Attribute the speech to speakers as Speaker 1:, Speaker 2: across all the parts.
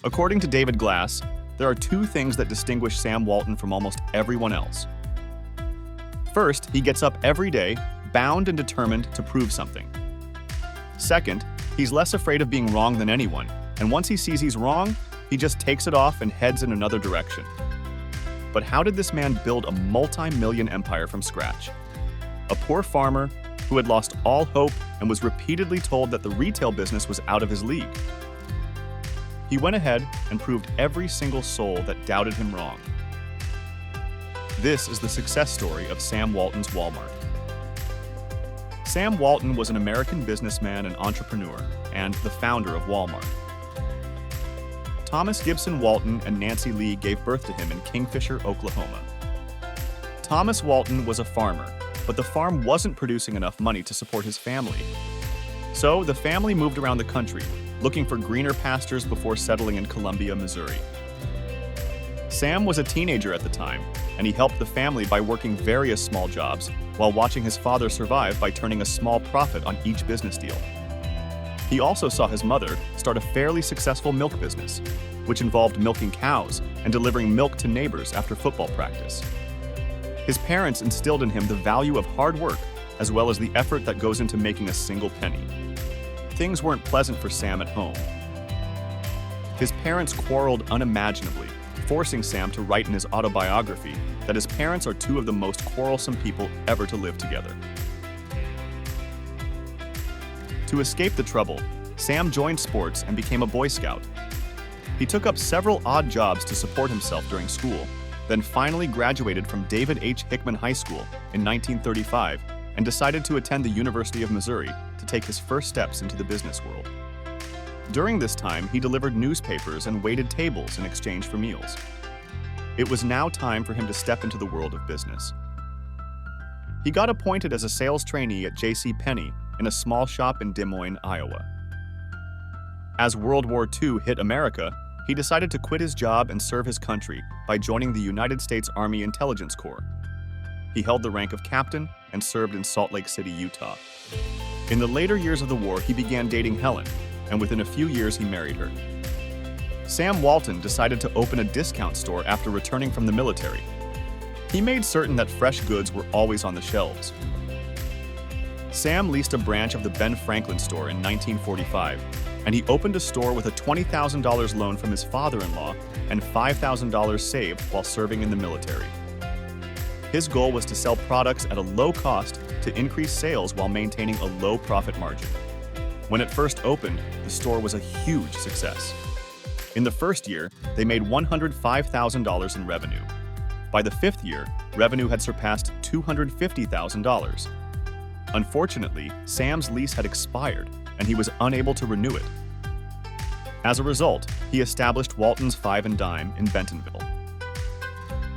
Speaker 1: According to David Glass, there are two things that distinguish Sam Walton from almost everyone else. First, he gets up every day, bound and determined to prove something. Second, he's less afraid of being wrong than anyone, and once he sees he's wrong, he just takes it off and heads in another direction. But how did this man build a multi-million empire from scratch? A poor farmer who had lost all hope and was repeatedly told that the retail business was out of his league. He went ahead and proved every single soul that doubted him wrong. This is the success story of Sam Walton's Walmart. Sam Walton was an American businessman and entrepreneur, and the founder of Walmart. Thomas Gibson Walton and Nancy Lee gave birth to him in Kingfisher, Oklahoma. Thomas Walton was a farmer, but the farm wasn't producing enough money to support his family. So the family moved around the country, looking for greener pastures before settling in Columbia, Missouri. Sam was a teenager at the time, and he helped the family by working various small jobs while watching his father survive by turning a small profit on each business deal. He also saw his mother start a fairly successful milk business, which involved milking cows and delivering milk to neighbors after football practice. His parents instilled in him the value of hard work as well as the effort that goes into making a single penny. Things weren't pleasant for Sam at home. His parents quarreled unimaginably, forcing Sam to write in his autobiography that his parents are two of the most quarrelsome people ever to live together. To escape the trouble, Sam joined sports and became a Boy Scout. He took up several odd jobs to support himself during school, then finally graduated from David H. Hickman High School in 1935 and decided to attend the University of Missouri to take his first steps into the business world. During this time, he delivered newspapers and waited tables in exchange for meals. It was now time for him to step into the world of business. He got appointed as a sales trainee at J.C. Penney in a small shop in Des Moines, Iowa. As World War II hit America, he decided to quit his job and serve his country by joining the United States Army Intelligence Corps. He held the rank of captain and served in Salt Lake City, Utah. In the later years of the war, he began dating Helen, and within a few years he married her. Sam Walton decided to open a discount store after returning from the military. He made certain that fresh goods were always on the shelves. Sam leased a branch of the Ben Franklin store in 1945, and he opened a store with a $20,000 loan from his father-in-law and $5,000 saved while serving in the military. His goal was to sell products at a low cost to increase sales while maintaining a low profit margin. When it first opened, the store was a huge success. In the first year, they made $105,000 in revenue. By the fifth year, revenue had surpassed $250,000. Unfortunately, Sam's lease had expired, and he was unable to renew it. As a result, he established Walton's Five and Dime in Bentonville.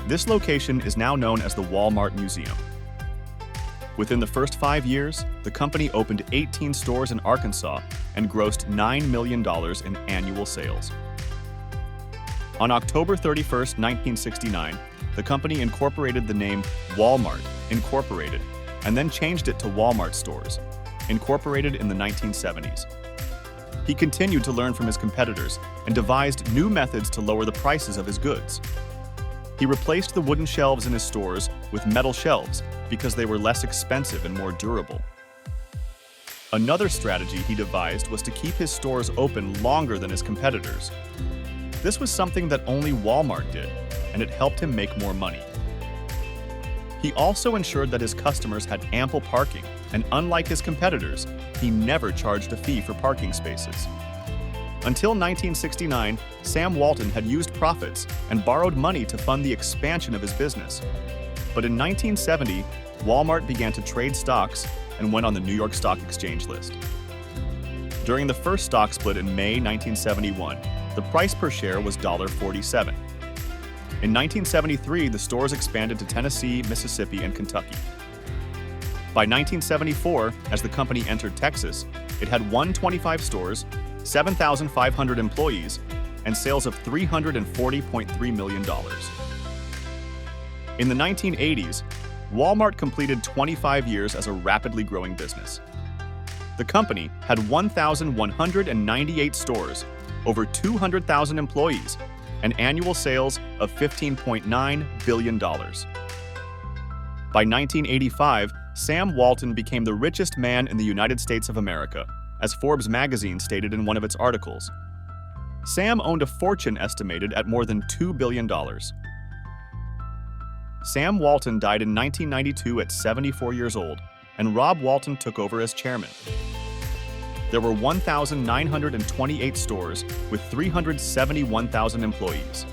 Speaker 1: This location is now known as the Walmart Museum. Within the first 5 years, the company opened 18 stores in Arkansas and grossed $9 million in annual sales. On October 31, 1969, the company incorporated the name Walmart Incorporated and then changed it to Walmart Stores, incorporated in the 1970s. He continued to learn from his competitors and devised new methods to lower the prices of his goods. He replaced the wooden shelves in his stores with metal shelves because they were less expensive and more durable. Another strategy he devised was to keep his stores open longer than his competitors. This was something that only Walmart did, and it helped him make more money. He also ensured that his customers had ample parking, and unlike his competitors, he never charged a fee for parking spaces. Until 1969, Sam Walton had used profits and borrowed money to fund the expansion of his business. But in 1970, Walmart began to trade stocks and went on the New York Stock Exchange list. During the first stock split in May 1971, the price per share was $1.47. In 1973, the stores expanded to Tennessee, Mississippi, and Kentucky. By 1974, as the company entered Texas, it had 125 stores, 7,500 employees, and sales of $340.3 million. In the 1980s, Walmart completed 25 years as a rapidly growing business. The company had 1,198 stores, over 200,000 employees, and annual sales of $15.9 billion. By 1985, Sam Walton became the richest man in the United States of America, as Forbes magazine stated in one of its articles. Sam owned a fortune estimated at more than $2 billion. Sam Walton died in 1992 at 74 years old, and Rob Walton took over as chairman. There were 1,928 stores with 371,000 employees.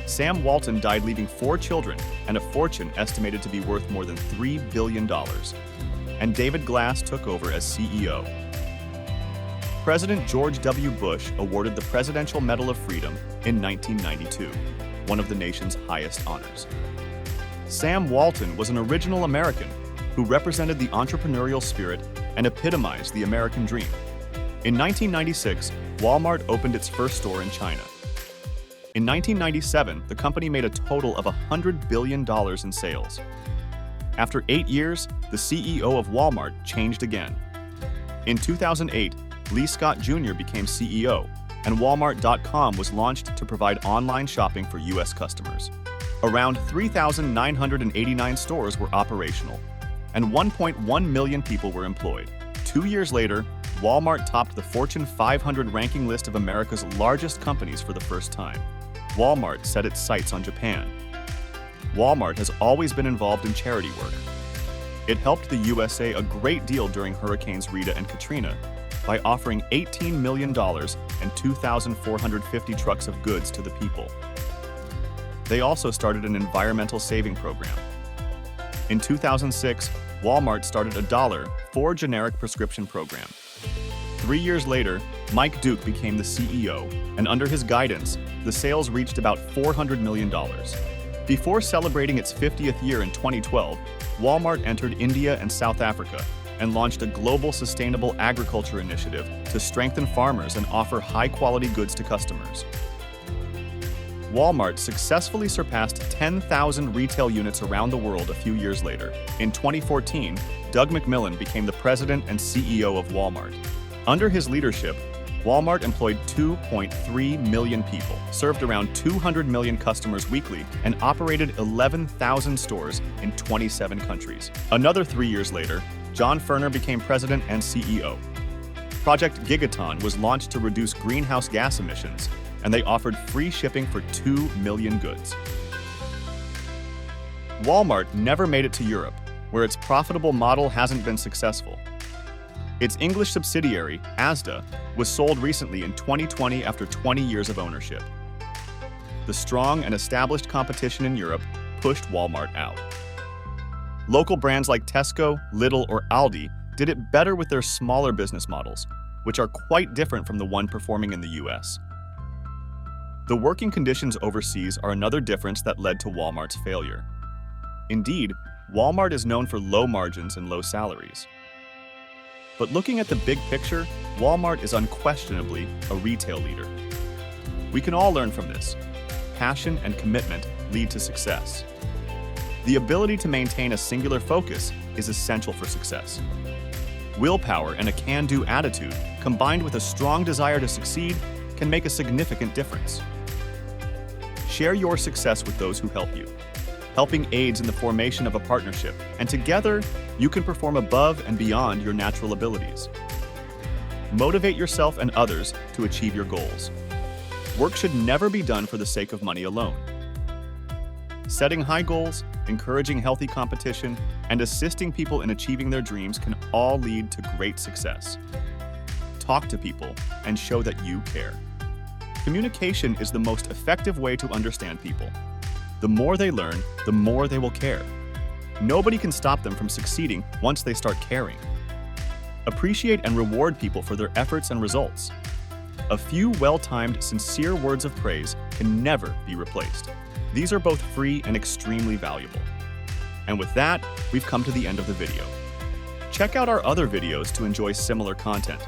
Speaker 1: Sam Walton died leaving 4 children and a fortune estimated to be worth more than $3 billion. And David Glass took over as CEO. President George W. Bush awarded the Presidential Medal of Freedom in 1992, one of the nation's highest honors. Sam Walton was an original American who represented the entrepreneurial spirit and epitomized the American dream. In 1996, Walmart opened its first store in China. In 1997, the company made a total of $100 billion in sales. After 8 years, the CEO of Walmart changed again. In 2008, Lee Scott Jr. became CEO, and Walmart.com was launched to provide online shopping for U.S. customers. Around 3,989 stores were operational, and 1.1 million people were employed. 2 years later, Walmart topped the Fortune 500 ranking list of America's largest companies for the first time. Walmart set its sights on Japan. Walmart has always been involved in charity work. It helped the USA a great deal during Hurricanes Rita and Katrina by offering $18 million and 2,450 trucks of goods to the people. They also started an environmental saving program. In 2006, Walmart started a $1 for generic prescription program. 3 years later, Mike Duke became the CEO, and under his guidance, the sales reached about $400 million. Before celebrating its 50th year in 2012, Walmart entered India and South Africa and launched a global sustainable agriculture initiative to strengthen farmers and offer high-quality goods to customers. Walmart successfully surpassed 10,000 retail units around the world a few years later. In 2014, Doug McMillon became the president and CEO of Walmart. Under his leadership, Walmart employed 2.3 million people, served around 200 million customers weekly, and operated 11,000 stores in 27 countries. Another 3 years later, John Furner became president and CEO. Project Gigaton was launched to reduce greenhouse gas emissions, and they offered free shipping for 2 million goods. Walmart never made it to Europe, where its profitable model hasn't been successful. Its English subsidiary, Asda, was sold recently in 2020 after 20 years of ownership. The strong and established competition in Europe pushed Walmart out. Local brands like Tesco, Lidl, or Aldi did it better with their smaller business models, which are quite different from the one performing in the US. The working conditions overseas are another difference that led to Walmart's failure. Indeed, Walmart is known for low margins and low salaries. But looking at the big picture, Walmart is unquestionably a retail leader. We can all learn from this. Passion and commitment lead to success. The ability to maintain a singular focus is essential for success. Willpower and a can-do attitude, combined with a strong desire to succeed, can make a significant difference. Share your success with those who help you. Helping aids in the formation of a partnership, and together, you can perform above and beyond your natural abilities. Motivate yourself and others to achieve your goals. Work should never be done for the sake of money alone. Setting high goals, encouraging healthy competition, and assisting people in achieving their dreams can all lead to great success. Talk to people and show that you care. Communication is the most effective way to understand people. The more they learn, the more they will care. Nobody can stop them from succeeding once they start caring. Appreciate and reward people for their efforts and results. A few well-timed, sincere words of praise can never be replaced. These are both free and extremely valuable. And with that, we've come to the end of the video. Check out our other videos to enjoy similar content.